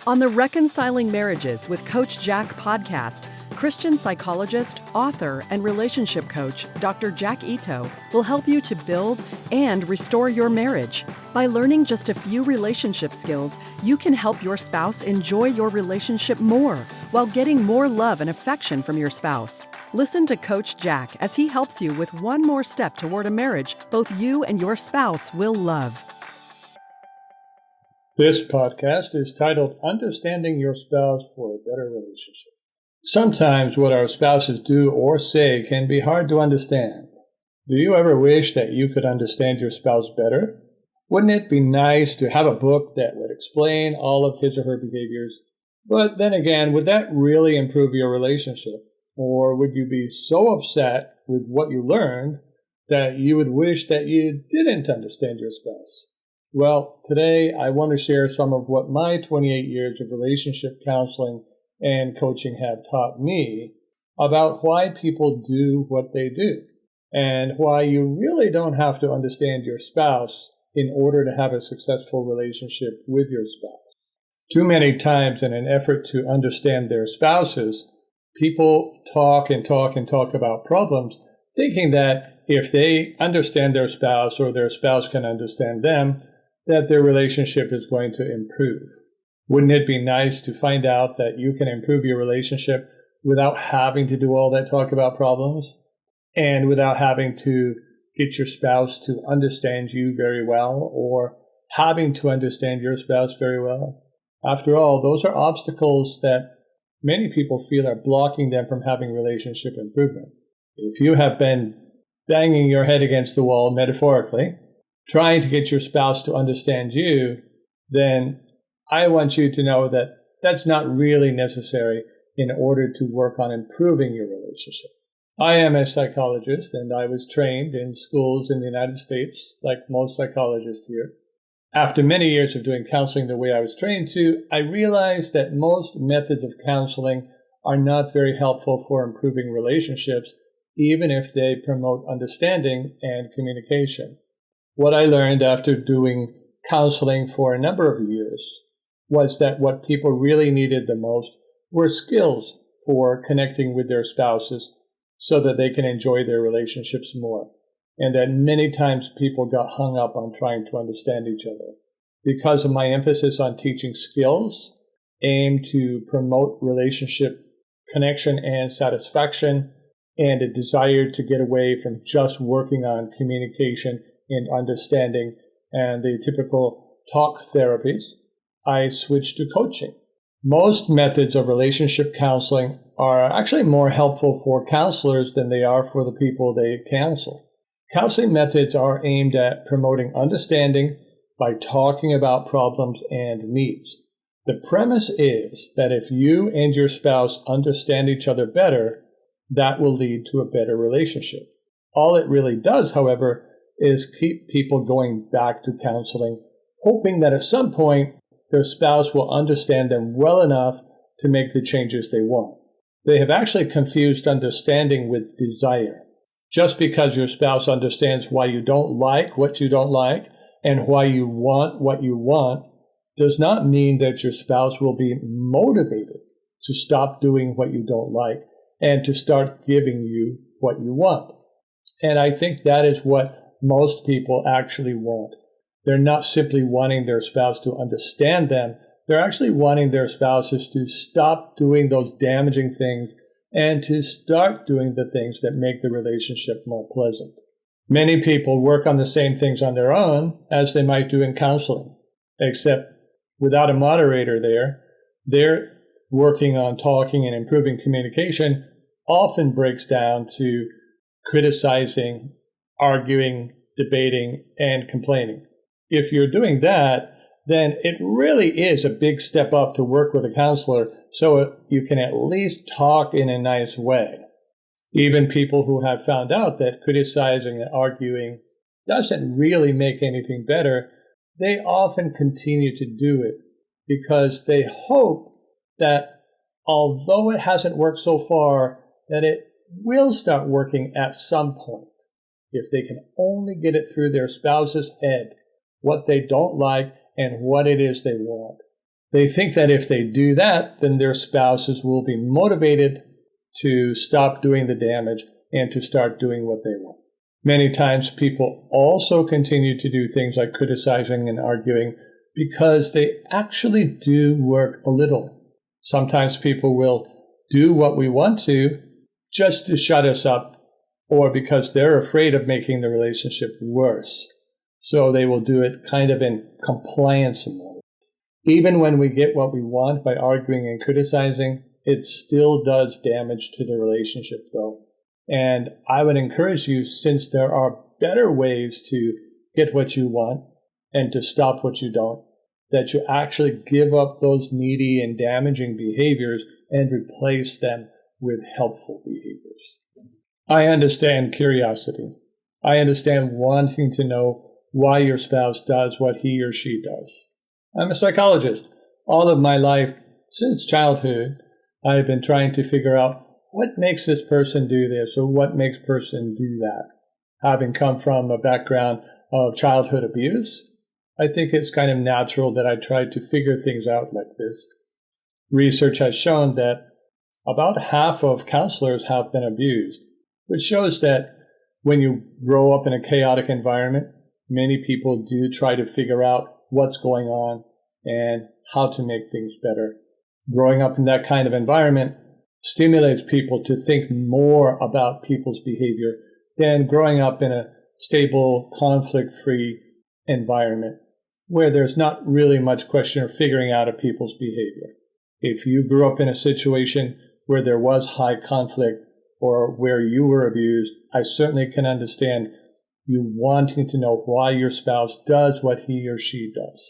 On the Reconciling Marriages with Coach Jack podcast, Christian psychologist, author, and relationship coach Dr. Jack Ito will help you to build and restore your marriage. By learning just a few relationship skills, you can help your spouse enjoy your relationship more while getting more love and affection from your spouse. Listen to Coach Jack as he helps you with one more step toward a marriage both you and your spouse will love. This podcast is titled Understanding Your Spouse for a Better Relationship. Sometimes what our spouses do or say can be hard to understand. Do you ever wish that you could understand your spouse better? Wouldn't it be nice to have a book that would explain all of his or her behaviors? But then again, would that really improve your relationship? Or would you be so upset with what you learned that you would wish that you didn't understand your spouse? Well, today I want to share some of what my 28 years of relationship counseling and coaching have taught me about why people do what they do and why you really don't have to understand your spouse in order to have a successful relationship with your spouse. Too many times in an effort to understand their spouses, people talk about problems, thinking that if they understand their spouse or their spouse can understand them, that their relationship is going to improve. Wouldn't it be nice to find out that you can improve your relationship without having to do all that talk about problems and without having to get your spouse to understand you very well or having to understand your spouse very well? After all, those are obstacles that many people feel are blocking them from having relationship improvement. If you have been banging your head against the wall, metaphorically, trying to get your spouse to understand you, then I want you to know that that's not really necessary in order to work on improving your relationship. I am a psychologist, and I was trained in schools in the United States, like most psychologists here. After many years of doing counseling the way I was trained to, I realized that most methods of counseling are not very helpful for improving relationships, even if they promote understanding and communication. What I learned after doing counseling for a number of years was that what people really needed the most were skills for connecting with their spouses so that they can enjoy their relationships more. And that many times people got hung up on trying to understand each other. Because of my emphasis on teaching skills aimed to promote relationship connection and satisfaction, and a desire to get away from just working on communication and understanding and the typical talk therapies, I switched to coaching. Most methods of relationship counseling are actually more helpful for counselors than they are for the people they counsel. Counseling methods are aimed at promoting understanding by talking about problems and needs. The premise is that if you and your spouse understand each other better, that will lead to a better relationship. All it really does, however, is keep people going back to counseling, hoping that at some point their spouse will understand them well enough to make the changes they want. They have actually confused understanding with desire. Just because your spouse understands why you don't like what you don't like and why you want what you want does not mean that your spouse will be motivated to stop doing what you don't like and to start giving you what you want. And I think that is what most people actually want. They're not simply wanting their spouse to understand them. They're actually wanting their spouses to stop doing those damaging things and to start doing the things that make the relationship more pleasant. Many people work on the same things on their own as they might do in counseling, except without a moderator there, their working on talking and improving communication often breaks down to criticizing, arguing, debating, and complaining. If you're doing that, then it really is a big step up to work with a counselor so you can at least talk in a nice way. Even people who have found out that criticizing and arguing doesn't really make anything better, they often continue to do it because they hope that although it hasn't worked so far, that it will start working at some point. If they can only get it through their spouse's head, what they don't like and what it is they want. They think that if they do that, then their spouses will be motivated to stop doing the damage and to start doing what they want. Many times people also continue to do things like criticizing and arguing because they actually do work a little. Sometimes people will do what we want to just to shut us up, or because they're afraid of making the relationship worse. So they will do it kind of in compliance mode. Even when we get what we want by arguing and criticizing, it still does damage to the relationship though. And I would encourage you, since there are better ways to get what you want and to stop what you don't, that you actually give up those needy and damaging behaviors and replace them with helpful behaviors. I understand curiosity. I understand wanting to know why your spouse does what he or she does. I'm a psychologist. All of my life, since childhood, I've been trying to figure out what makes this person do this or what makes person do that. Having come from a background of childhood abuse, I think it's kind of natural that I try to figure things out like this. Research has shown that about half of counselors have been abused, which shows that when you grow up in a chaotic environment, many people do try to figure out what's going on and how to make things better. Growing up in that kind of environment stimulates people to think more about people's behavior than growing up in a stable, conflict-free environment where there's not really much question of figuring out people's behavior. If you grew up in a situation where there was high conflict or where you were abused, I certainly can understand you wanting to know why your spouse does what he or she does.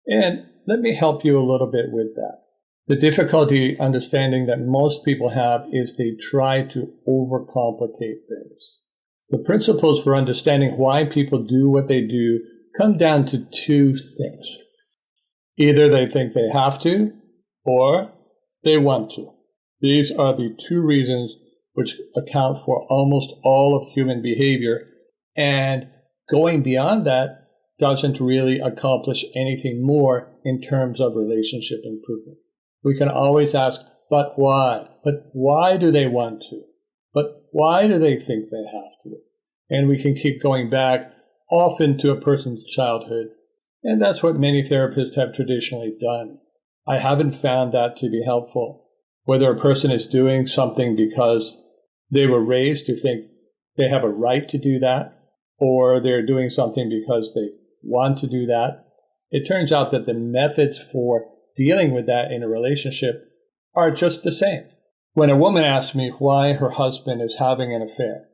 And let me help you a little bit with that. The difficulty understanding that most people have is they try to overcomplicate things. The principles for understanding why people do what they do come down to two things. Either they think they have to, or they want to. These are the two reasons which account for almost all of human behavior, and going beyond that doesn't really accomplish anything more in terms of relationship improvement. We can always ask, but why? But why do they want to? But why do they think they have to? And we can keep going back often to a person's childhood. And that's what many therapists have traditionally done. I haven't found that to be helpful. Whether a person is doing something because they were raised to think they have a right to do that, or they're doing something because they want to do that, it turns out that the methods for dealing with that in a relationship are just the same. When a woman asks me why her husband is having an affair,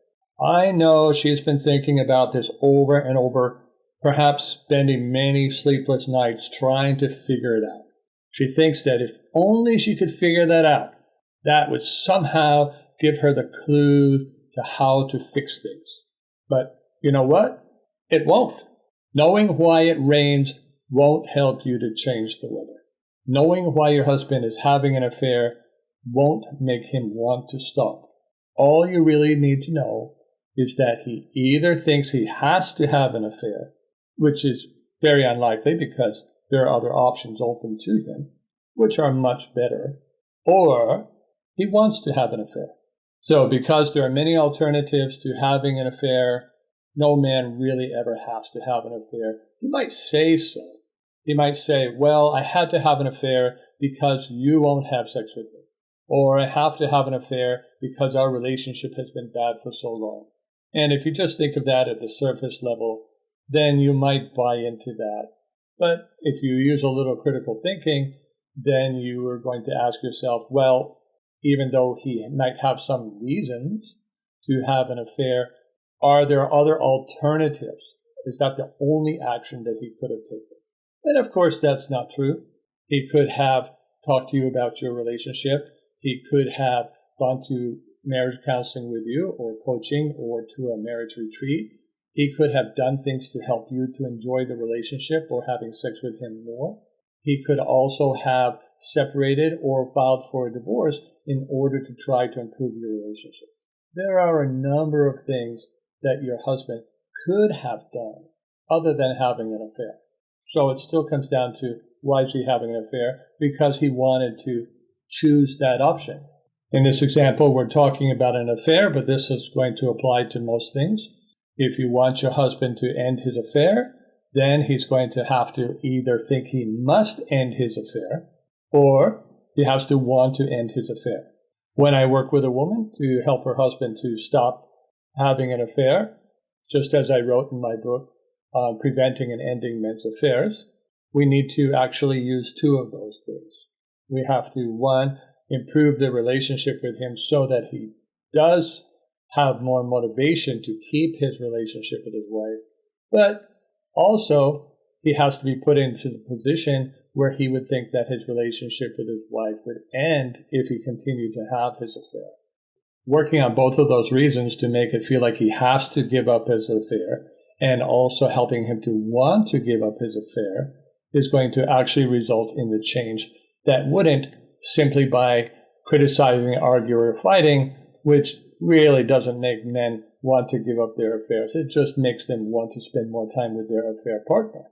I know she's been thinking about this over and over, perhaps spending many sleepless nights trying to figure it out. She thinks that if only she could figure that out, that would somehow give her the clue to how to fix things. But you know what? It won't. Knowing why it rains won't help you to change the weather. Knowing why your husband is having an affair won't make him want to stop. All you really need to know is that he either thinks he has to have an affair, which is very unlikely because there are other options open to him, which are much better, or he wants to have an affair. So because there are many alternatives to having an affair, no man really ever has to have an affair. He might say so. He might say, well, I had to have an affair because you won't have sex with me. Or I have to have an affair because our relationship has been bad for so long. And if you just think of that at the surface level, then you might buy into that. But if you use a little critical thinking, then you are going to ask yourself, well, even though he might have some reasons to have an affair, are there other alternatives? Is that the only action that he could have taken? And of course, that's not true. He could have talked to you about your relationship. He could have gone to marriage counseling with you or coaching or to a marriage retreat. He could have done things to help you to enjoy the relationship or having sex with him more. He could also have separated or filed for a divorce in order to try to improve your relationship. There are a number of things that your husband could have done other than having an affair. So it still comes down to Why is he having an affair? Because he wanted to choose that option. In this example, we're talking about an affair, but this is going to apply to most things. If you want your husband to end his affair, then he's going to have to either think he must end his affair, or he has to want to end his affair. When I work with a woman to help her husband to stop having an affair, just as I wrote in my book on preventing and ending men's affairs, we need to actually use two of those things. We have to, one, improve the relationship with him so that he does have more motivation to keep his relationship with his wife, but also he has to be put into the position where he would think that his relationship with his wife would end if he continued to have his affair. Working on both of those reasons to make it feel like he has to give up his affair, and also helping him to want to give up his affair, is going to actually result in the change that wouldn't simply by criticizing, arguing, or fighting, which really doesn't make men want to give up their affairs. It just makes them want to spend more time with their affair partner.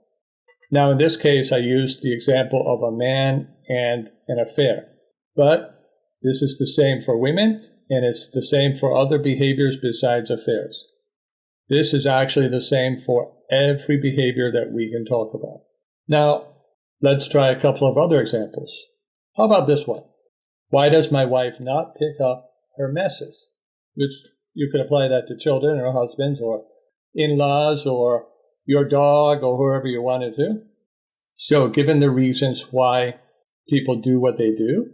Now, in this case, I used the example of a man and an affair, but this is the same for women, and it's the same for other behaviors besides affairs. This is actually the same for every behavior that we can talk about. Now, let's try a couple of other examples. How about this one? Why does my wife not pick up her messes? Which you could apply that to children or husbands or in-laws or your dog or whoever you wanted to. So given the reasons why people do what they do,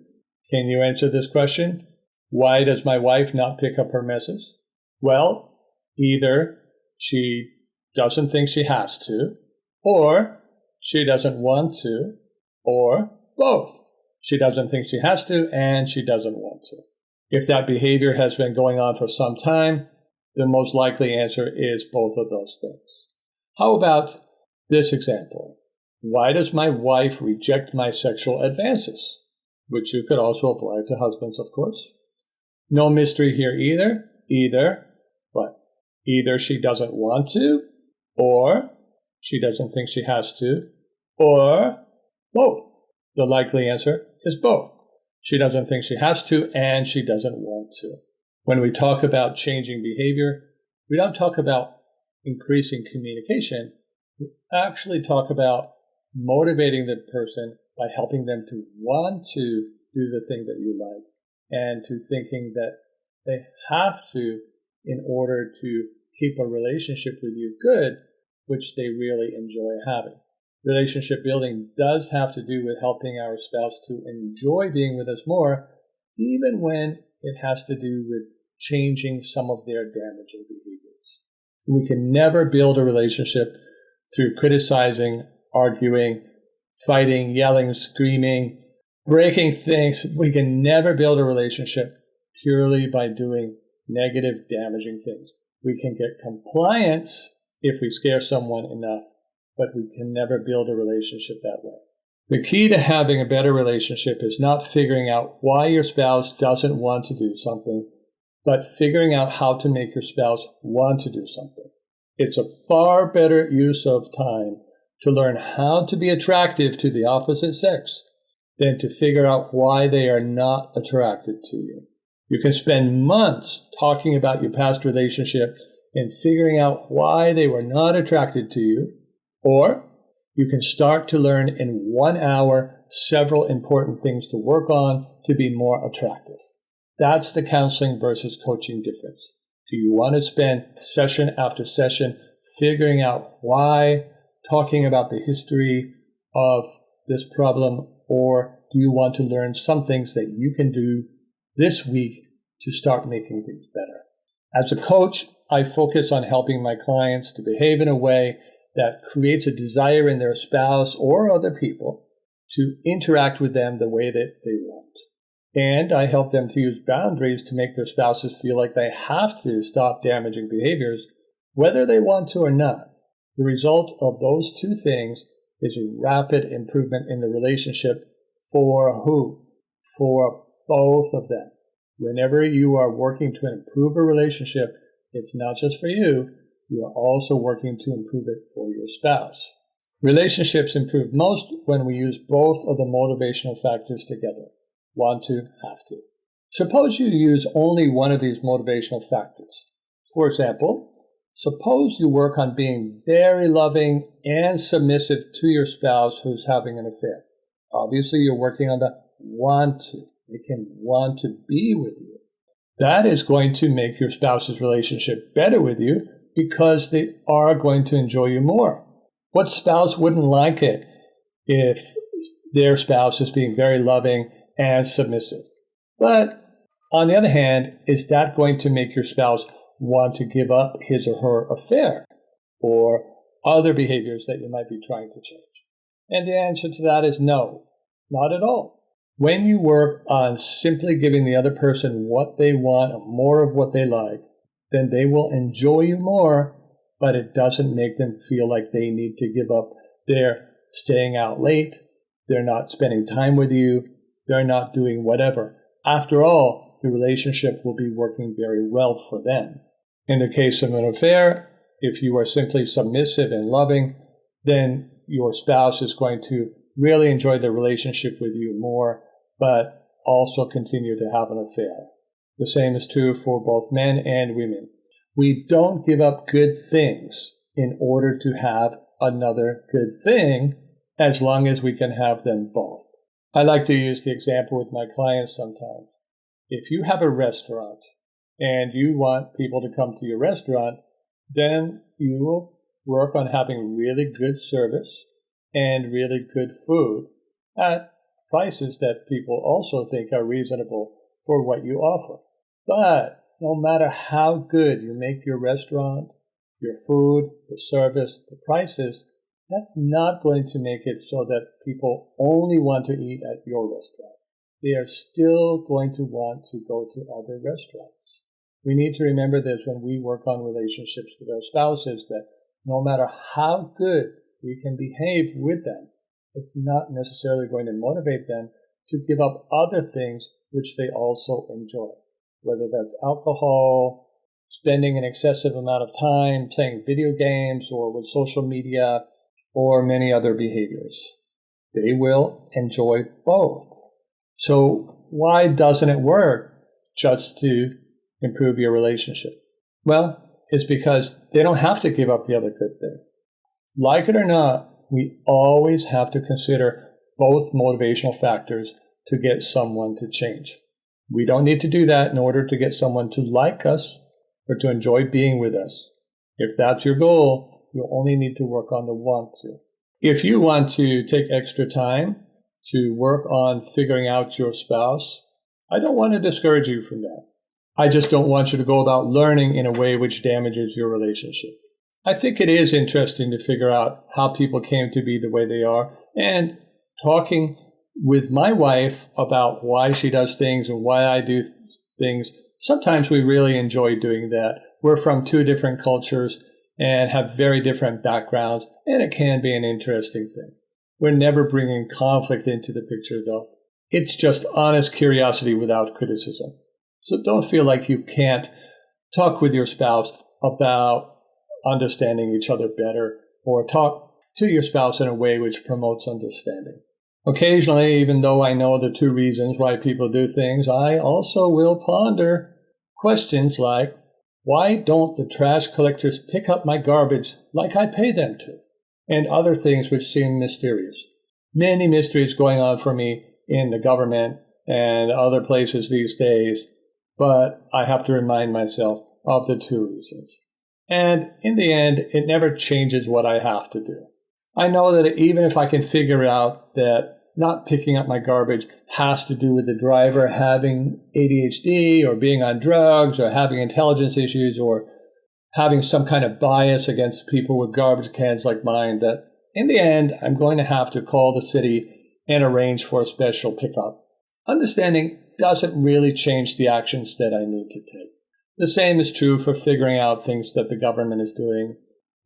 can you answer this question? Why does my wife not pick up her messes? Well, either she doesn't think she has to, or she doesn't want to, or both. She doesn't think she has to, and she doesn't want to. If that behavior has been going on for some time, the most likely answer is both of those things. How about this example? Why does my wife reject my sexual advances? Which you could also apply to husbands, of course. No mystery here either, but either she doesn't want to, or she doesn't think she has to, or both. The likely answer is both. She doesn't think she has to, and she doesn't want to. When we talk about changing behavior, we don't talk about increasing communication. We actually talk about motivating the person by helping them to want to do the thing that you like, and to thinking that they have to in order to keep a relationship with you good, which they really enjoy having. Relationship building does have to do with helping our spouse to enjoy being with us more, even when it has to do with changing some of their damaging behaviors. We can never build a relationship through criticizing, arguing, fighting, yelling, screaming, breaking things. We can never build a relationship purely by doing negative, damaging things. We can get compliance if we scare someone enough, but we can never build a relationship that way. The key to having a better relationship is not figuring out why your spouse doesn't want to do something, but figuring out how to make your spouse want to do something. It's a far better use of time to learn how to be attractive to the opposite sex than to figure out why they are not attracted to you. You can spend months talking about your past relationship and figuring out why they were not attracted to you, or you can start to learn in 1 hour several important things to work on to be more attractive. That's the counseling versus coaching difference. Do you want to spend session after session figuring out why, talking about the history of this problem, or do you want to learn some things that you can do this week to start making things better? As a coach, I focus on helping my clients to behave in a way that creates a desire in their spouse or other people to interact with them the way that they want. And I help them to use boundaries to make their spouses feel like they have to stop damaging behaviors, whether they want to or not. The result of those two things is a rapid improvement in the relationship for who? For both of them. Whenever you are working to improve a relationship, it's not just for you. You are also working to improve it for your spouse. Relationships improve most when we use both of the motivational factors together. Want to, have to. Suppose you use only one of these motivational factors. For example, suppose you work on being very loving and submissive to your spouse who's having an affair. Obviously, you're working on the want to. They can want to be with you. That is going to make your spouse's relationship better with you because they are going to enjoy you more. What spouse wouldn't like it if their spouse is being very loving and submissive? But on the other hand, is that going to make your spouse want to give up his or her affair or other behaviors that you might be trying to change? And the answer to that is no, not at all. When you work on simply giving the other person what they want or more of what they like, then they will enjoy you more, but it doesn't make them feel like they need to give up their staying out late, they're not spending time with you, they're not doing whatever. After all, the relationship will be working very well for them. In the case of an affair, if you are simply submissive and loving, then your spouse is going to really enjoy the relationship with you more, but also continue to have an affair. The same is true for both men and women. We don't give up good things in order to have another good thing as long as we can have them both. I like to use the example with my clients sometimes. If you have a restaurant and you want people to come to your restaurant, then you will work on having really good service and really good food at prices that people also think are reasonable for what you offer. But no matter how good you make your restaurant, your food, the service, the prices, that's not going to make it so that people only want to eat at your restaurant. They are still going to want to go to other restaurants. We need to remember this when we work on relationships with our spouses, that no matter how good we can behave with them, it's not necessarily going to motivate them to give up other things which they also enjoy, whether that's alcohol, spending an excessive amount of time playing video games or with social media, or many other behaviors. They will enjoy both. So why doesn't it work just to improve your relationship? Well, it's because they don't have to give up the other good thing. Like it or not, we always have to consider both motivational factors to get someone to change. We don't need to do that in order to get someone to like us or to enjoy being with us. If that's your goal, you only need to work on the want to. If you want to take extra time to work on figuring out your spouse, I don't want to discourage you from that. I just don't want you to go about learning in a way which damages your relationship. I think it is interesting to figure out how people came to be the way they are, and talking with my wife about why she does things and why I do things. Sometimes we really enjoy doing that. We're from two different cultures and have very different backgrounds, and it can be an interesting thing. We're never bringing conflict into the picture, though. It's just honest curiosity without criticism. So don't feel like you can't talk with your spouse about understanding each other better, or talk to your spouse in a way which promotes understanding. Occasionally, even though I know the two reasons why people do things, I also will ponder questions like, why don't the trash collectors pick up my garbage like I pay them to? And other things which seem mysterious. Many mysteries going on for me in the government and other places these days, but I have to remind myself of the two reasons. And in the end, it never changes what I have to do. I know that even if I can figure out that not picking up my garbage has to do with the driver having ADHD or being on drugs or having intelligence issues or having some kind of bias against people with garbage cans like mine, that in the end, I'm going to have to call the city and arrange for a special pickup. Understanding doesn't really change the actions that I need to take. The same is true for figuring out things that the government is doing.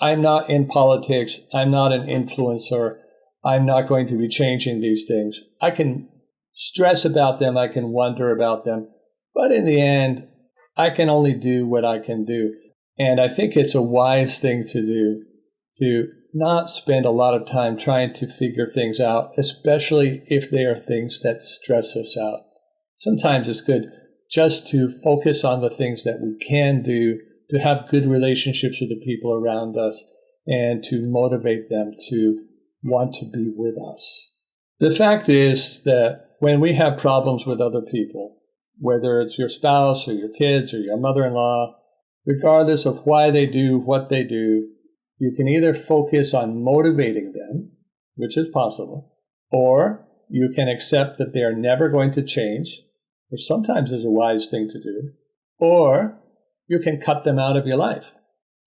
I'm not in politics. I'm not an influencer. I'm not going to be changing these things. I can stress about them. I can wonder about them. But in the end, I can only do what I can do. And I think it's a wise thing to do, to not spend a lot of time trying to figure things out, especially if they are things that stress us out. Sometimes it's good just to focus on the things that we can do to have good relationships with the people around us and to motivate them to want to be with us. The fact is that when we have problems with other people, whether it's your spouse or your kids or your mother-in-law, regardless of why they do what they do, you can either focus on motivating them, which is possible, or you can accept that they are never going to change, which sometimes is a wise thing to do, or you can cut them out of your life.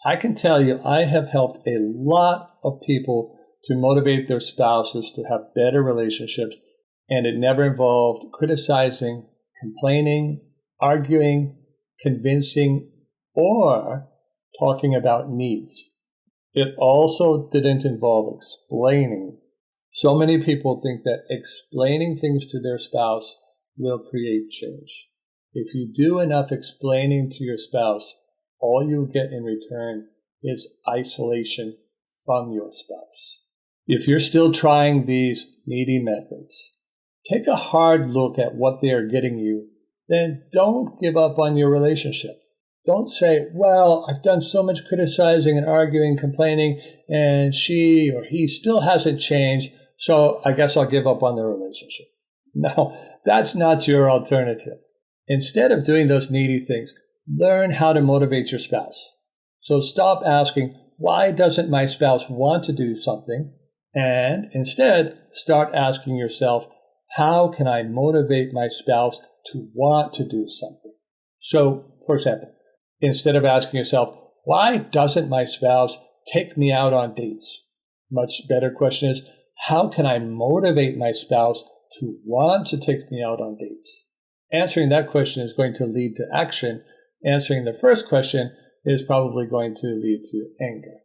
I can tell you I have helped a lot of people to motivate their spouses to have better relationships, and it never involved criticizing, complaining, arguing, convincing, or talking about needs. It also didn't involve explaining. So many people think that explaining things to their spouse will create change. If you do enough explaining to your spouse, all you get in return is isolation from your spouse. If you're still trying these needy methods, take a hard look at what they are getting you, then don't give up on your relationship. Don't say, well, I've done so much criticizing and arguing, complaining, and she or he still hasn't changed, so I guess I'll give up on the relationship. No, that's not your alternative. Instead of doing those needy things, learn how to motivate your spouse. So stop asking, why doesn't my spouse want to do something? And instead, start asking yourself, how can I motivate my spouse to want to do something? So, for example, instead of asking yourself, why doesn't my spouse take me out on dates? Much better question is, how can I motivate my spouse to want to take me out on dates? Answering that question is going to lead to action. Answering the first question is probably going to lead to anger.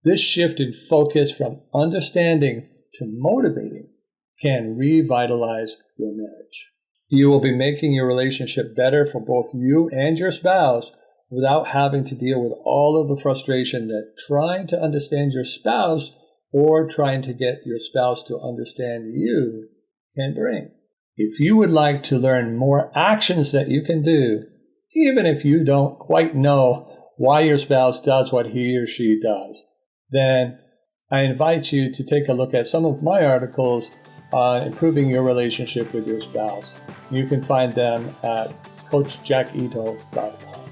This shift in focus from understanding to motivating can revitalize your marriage. You will be making your relationship better for both you and your spouse without having to deal with all of the frustration that trying to understand your spouse or trying to get your spouse to understand you can bring. If you would like to learn more actions that you can do, even if you don't quite know why your spouse does what he or she does, then I invite you to take a look at some of my articles on improving your relationship with your spouse. You can find them at coachjackito.com.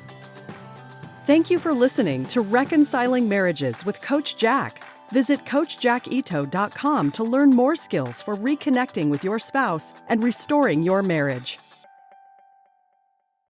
Thank you for listening to Reconciling Marriages with Coach Jack. Visit coachjackito.com to learn more skills for reconnecting with your spouse and restoring your marriage.